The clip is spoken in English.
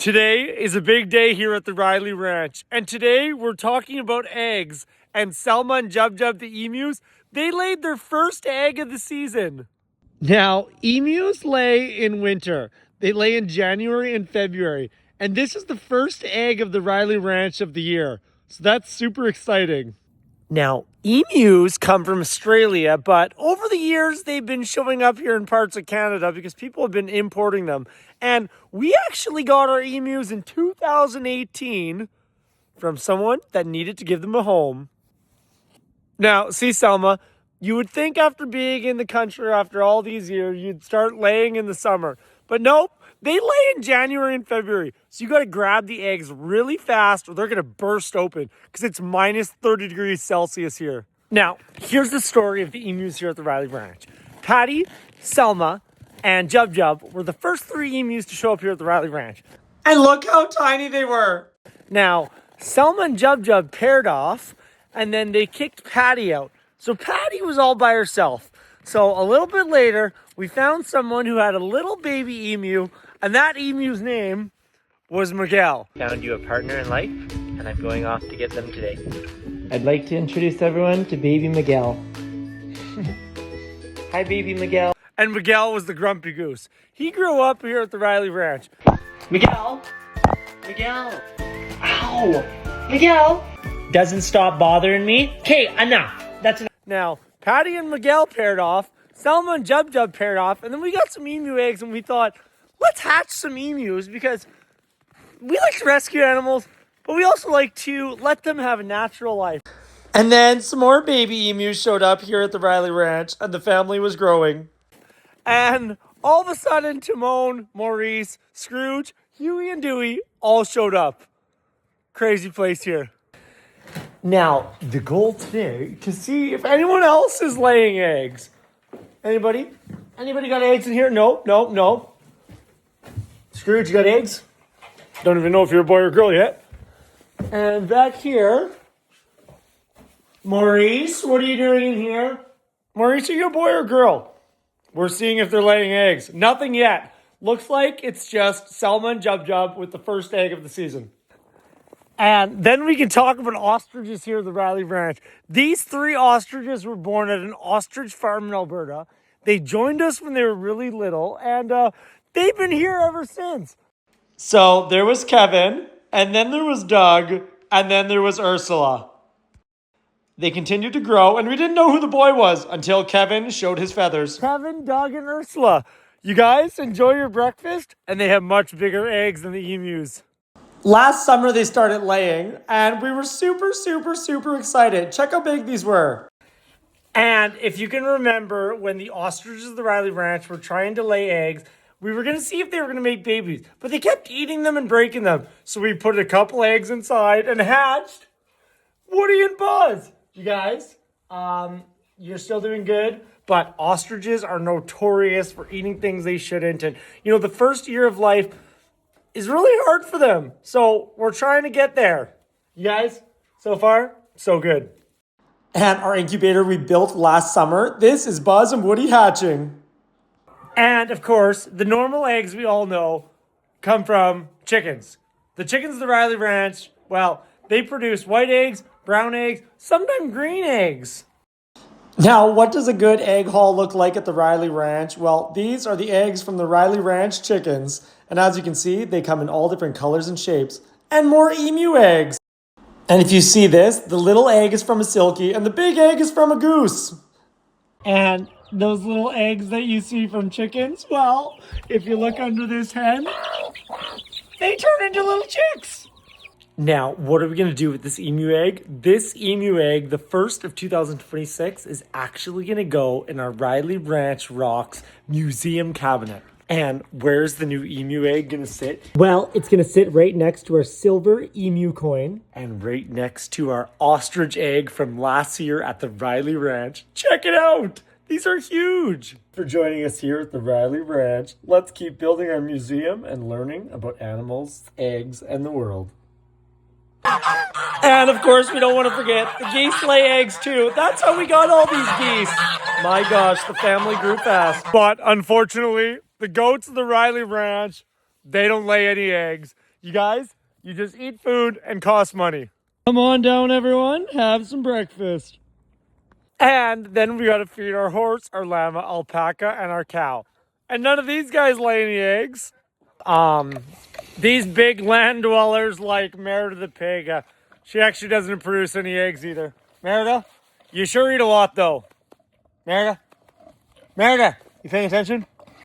Today is a big day here at the Rylee Ranch, and today we're talking about eggs. And Selma and Jub Jub, the emus, they laid their first egg of the season. Now, emus lay in winter. They lay in January and February, and this is the first egg of the Rylee Ranch of the year. So that's super exciting. Now, emus come from Australia, but over the years, they've been showing up here in parts of Canada because people have been importing them. And we actually got our emus in 2018 from someone that needed to give them a home. Now, see, Selma, you would think after being in the country after all these years, you'd start laying in the summer. But nope, they lay in January and February. So you got to grab the eggs really fast or they're going to burst open because it's minus 30 degrees Celsius here. Now, here's the story of the emus here at the Rylee Ranch. Patty, Selma, and Jub Jub were the first 3 emus to show up here at the Rylee Ranch. And look how tiny they were. Now, Selma and Jub Jub paired off, and then they kicked Patty out. So Patty was all by herself. So a little bit later, we found someone who had a little baby emu, and that emu's name was Miguel. Found you a partner in life, and I'm going off to get them today. I'd like to introduce everyone to baby Miguel. Hi, baby Miguel. And Miguel was the grumpy goose. He grew up here at the Rylee Ranch. Miguel! Miguel! Ow! Miguel! Doesn't stop bothering me. Okay, enough. That's enough. Now, Patty and Miguel paired off, Selma and Jub Jub paired off, and then we got some emu eggs and we thought, let's hatch some emus because we like to rescue animals, but we also like to let them have a natural life. And then some more baby emus showed up here at the Rylee Ranch and the family was growing. And all of a sudden, Timon, Maurice, Scrooge, Huey, and Dewey all showed up. Crazy place here. Now, the goal today to see if anyone else is laying eggs. Anybody? Anybody got eggs in here? No. Scrooge, you got eggs? Don't even know if you're a boy or a girl yet. And back here, Maurice, what are you doing in here? Maurice, are you a boy or a girl? We're seeing if they're laying eggs. Nothing yet. Looks like it's just Selma and Jub Jub with the first egg of the season. And then we can talk about ostriches here at the Rylee Ranch. These 3 ostriches were born at an ostrich farm in Alberta. They joined us when they were really little, and they've been here ever since. So there was Kevin, and then there was Doug, and then there was Ursula. They continued to grow, and we didn't know who the boy was until Kevin showed his feathers. Kevin, Doug, and Ursula. You guys enjoy your breakfast, and they have much bigger eggs than the emus. Last summer, they started laying, and we were super excited. Check how big these were. And if you can remember, when the ostriches of the Rylee Ranch were trying to lay eggs, we were going to see if they were going to make babies, but they kept eating them and breaking them. So we put a couple eggs inside and hatched Woody and Buzz. You guys, you're still doing good, but ostriches are notorious for eating things they shouldn't. And, the first year of life is really hard for them. So we're trying to get there. You guys, so far, so good. And our incubator we built last summer, this is Buzz and Woody hatching. And of course, the normal eggs we all know come from chickens. The chickens of the Rylee Ranch, well, they produce white eggs, brown eggs, sometimes green eggs. Now, what does a good egg haul look like at the Rylee Ranch? Well, these are the eggs from the Rylee Ranch chickens. And as you can see, they come in all different colors and shapes. And more emu eggs. And if you see this, the little egg is from a silkie and the big egg is from a goose. And those little eggs that you see from chickens, well, if you look under this hen, they turn into little chicks. Now, what are we going to do with this emu egg? This emu egg, the first of 2026, is actually going to go in our Rylee Ranch Rocks museum cabinet. And where's the new emu egg going to sit? Well, it's going to sit right next to our silver emu coin and right next to our ostrich egg from last year at the Rylee Ranch. Check it out! These are huge! For joining us here at the Rylee Ranch, let's keep building our museum and learning about animals, eggs, and the world. And of course, we don't want to forget, the geese lay eggs too. That's how we got all these geese. My gosh, the family grew fast. But unfortunately, the goats of the Rylee Ranch, they don't lay any eggs. You guys, you just eat food and cost money. Come on down, everyone. Have some breakfast. And then we gotta feed our horse, our llama, alpaca, and our cow. And none of these guys lay any eggs. These big land dwellers like Merida the pig, she actually doesn't produce any eggs either. Merida, you sure eat a lot though. Merida, you paying attention?